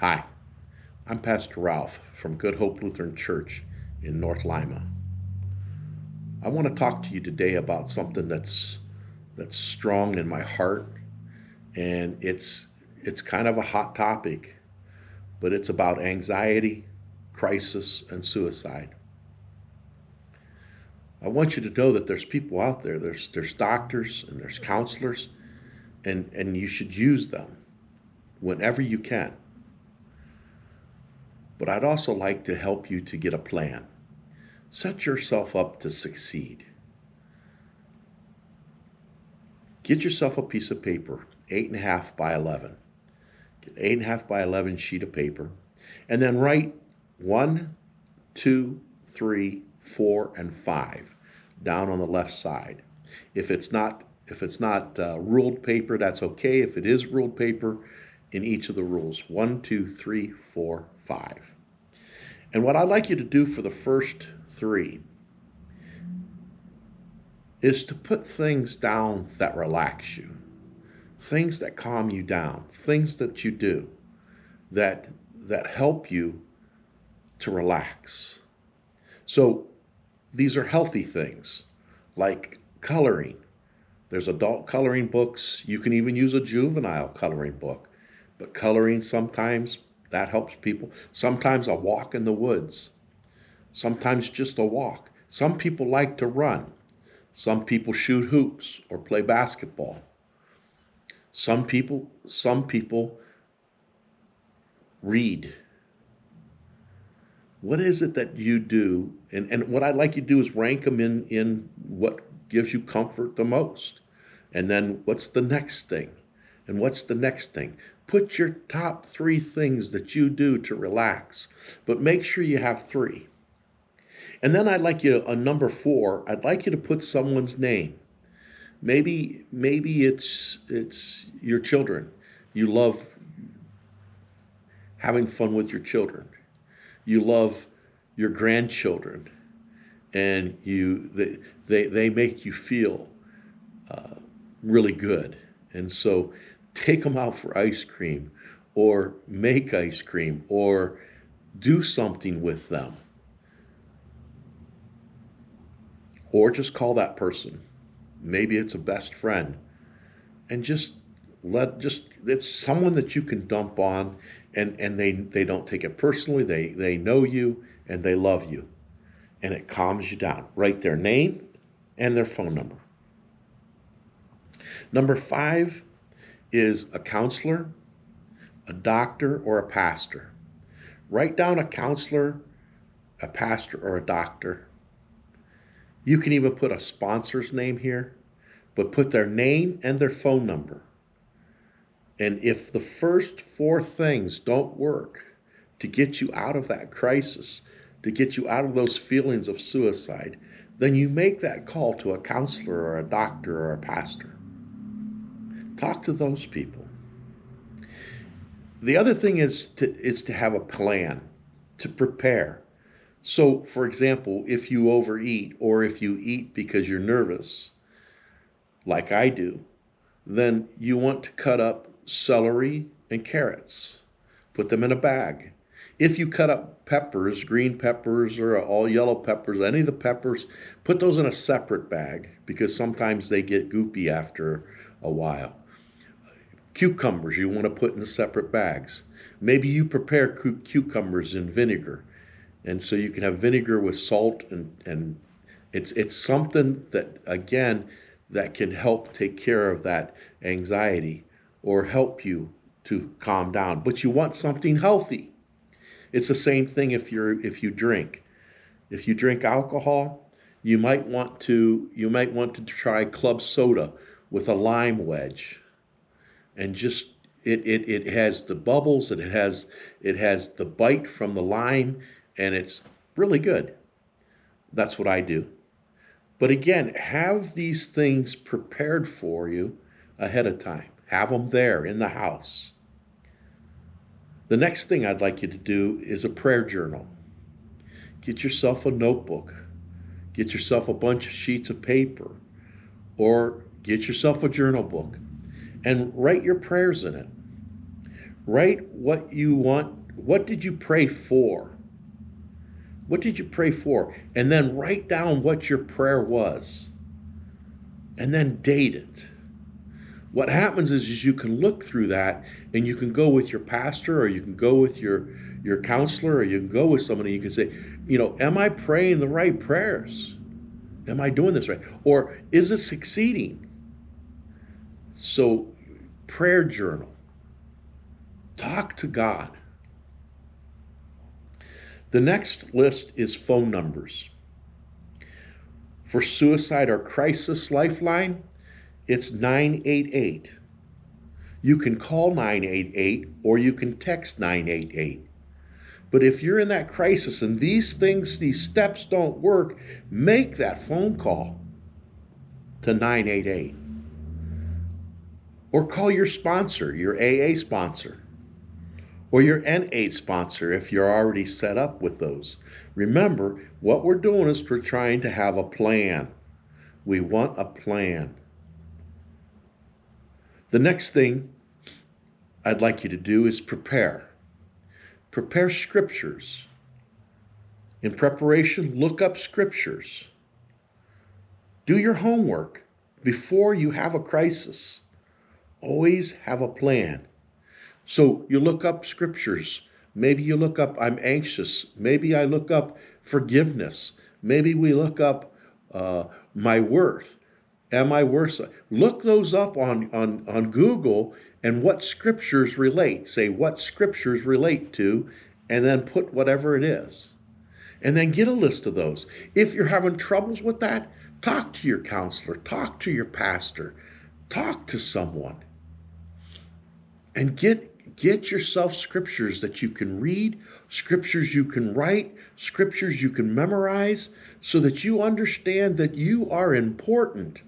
Hi, I'm Pastor Ralph from Good Hope Lutheran Church in North Lima. I want to talk to you today about something that's strong in my heart, and it's kind of a hot topic, but it's about anxiety, crisis, and suicide. I want you to know that there's people out there. There's doctors and there's counselors, and you should use them whenever you can. But I'd also like to help you to get a plan. Set yourself up to succeed. Get yourself a piece of paper, 8.5 by 11. Get 8.5 by 11 sheet of paper, and then write 1, 2, 3, 4, and 5 down on the left side. If it's not ruled paper, that's okay. If it is ruled paper, in each of the rules, 1, 2, 3, 4, 5. And what I'd like you to do for the first 3 is to put things down that relax you, things that calm you down, things that you do that help you to relax. So these are healthy things like coloring. There's adult coloring books. You can even use a juvenile coloring book. But coloring, sometimes that helps people. Sometimes a walk in the woods. Sometimes just a walk. Some people like to run. Some people shoot hoops or play basketball. Some people read. What is it that you do? And what I'd like you to do is rank them in what gives you comfort the most. And then what's the next thing? And what's the next thing? Put your top 3 things that you do to relax, but make sure you have 3. And then I'd like you to, on number 4, I'd like you to put someone's name. Maybe it's your children. You love having fun with your children. You love your grandchildren, and they make you feel really good. And so take them out for ice cream, or make ice cream, or do something with them. Or just call that person. Maybe it's a best friend. And it's someone that you can dump on, and they don't take it personally. They know you and they love you. And it calms you down. Write their name and their phone number. Number 5 is a counselor, a doctor, or a pastor. Write down a counselor, a pastor, or a doctor. You can even put a sponsor's name here, but put their name and their phone number. And if the first 4 things don't work to get you out of that crisis, to get you out of those feelings of suicide, then you make that call to a counselor or a doctor or a pastor. Talk to those people. The other thing is to have a plan, to prepare. So, for example, if you overeat, or if you eat because you're nervous, like I do, then you want to cut up celery and carrots. Put them in a bag. If you cut up peppers, green peppers or all yellow peppers, any of the peppers, put those in a separate bag, because sometimes they get goopy after a while. Cucumbers you want to put in separate bags. Maybe you prepare cucumbers in vinegar, and so you can have vinegar with salt, and it's something that, again, that can help take care of that anxiety or help you to calm down. But you want something healthy. It's the same thing if you drink. If you drink alcohol, you might want to try club soda with a lime wedge. And just it has the bubbles, and it has the bite from the lime, and it's really good. That's what I do. But again, have these things prepared for you ahead of time. Have them there in the house. The next thing I'd like you to do is a prayer journal. Get yourself a notebook. Get yourself a bunch of sheets of paper, or get yourself a journal book and write your prayers in it. Write what you want. What did you pray for? What did you pray for? And then write down what your prayer was. And then date it. What happens is you can look through that and you can go with your pastor, or you can go with your counselor, or you can go with somebody. You can say, am I praying the right prayers? Am I doing this right? Or is it succeeding? So, prayer journal. Talk to God. The next list is phone numbers. For suicide or crisis lifeline, it's 988. You can call 988 or you can text 988. But if you're in that crisis and these steps don't work, make that phone call to 988. Or call your sponsor, your AA sponsor, or your NA sponsor if you're already set up with those. Remember, what we're doing is we're trying to have a plan. We want a plan. The next thing I'd like you to do is prepare. Prepare scriptures. In preparation, look up scriptures. Do your homework before you have a crisis. Always have a plan. So you look up scriptures. Maybe you look up, I'm anxious. Maybe I look up forgiveness. Maybe we look up my worth. Am I worth? Look those up on Google and what scriptures relate. Say what scriptures relate to, and then put whatever it is. And then get a list of those. If you're having troubles with that, talk to your counselor. Talk to your pastor. Talk to someone. And get yourself scriptures that you can read, scriptures you can write, scriptures you can memorize, so that you understand that you are important.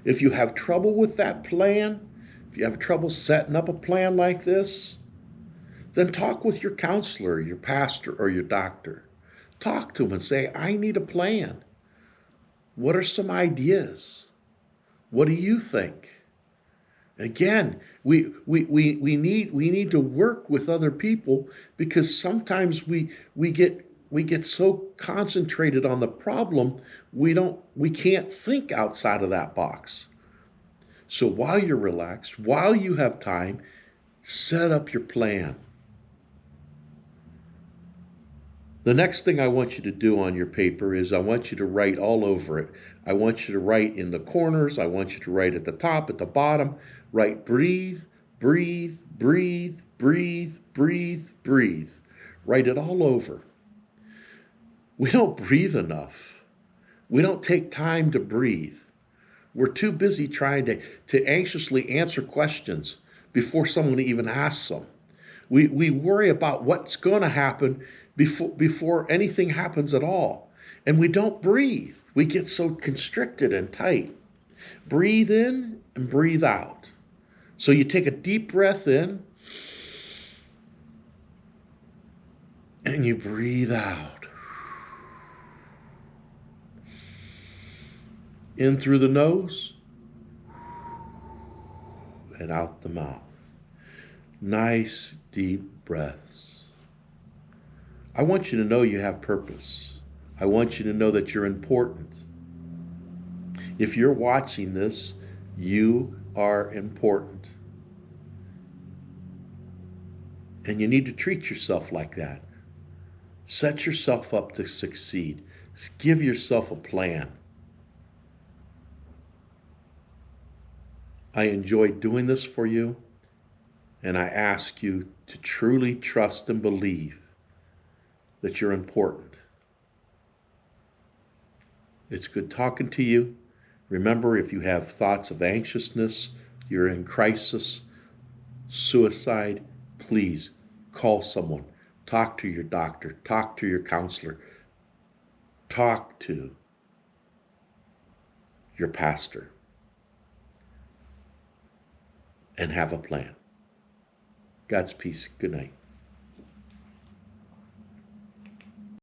If you have trouble with that plan, if you have trouble setting up a plan like this, then talk with your counselor, your pastor, or your doctor. Talk to them and say, I need a plan. What are some ideas? What do you think? Again, we need to work with other people, because sometimes we get so concentrated on the problem we can't think outside of that box. So while you're relaxed, while you have time, set up your plan. The next thing I want you to do on your paper is I want you to write all over it. I want you to write in the corners. I want you to write at the top, at the bottom. Write breathe, breathe, breathe, breathe, breathe, breathe. Write it all over. We don't breathe enough. We don't take time to breathe. We're too busy trying to anxiously answer questions before someone even asks them. We worry about what's going to happen before anything happens at all. And we don't breathe. We get so constricted and tight. Breathe in and breathe out. So you take a deep breath in and you breathe out. In through the nose and out the mouth. Nice deep breaths. I want you to know you have purpose. I want you to know that you're important. If you're watching this, you are important. And you need to treat yourself like that. Set yourself up to succeed. Give yourself a plan. I enjoy doing this for you, and I ask you to truly trust and believe that you're important. It's good talking to you. Remember, if you have thoughts of anxiousness, you're in crisis, suicide, please call someone. Talk to your doctor. Talk to your counselor. Talk to your pastor. And have a plan. God's peace. Good night.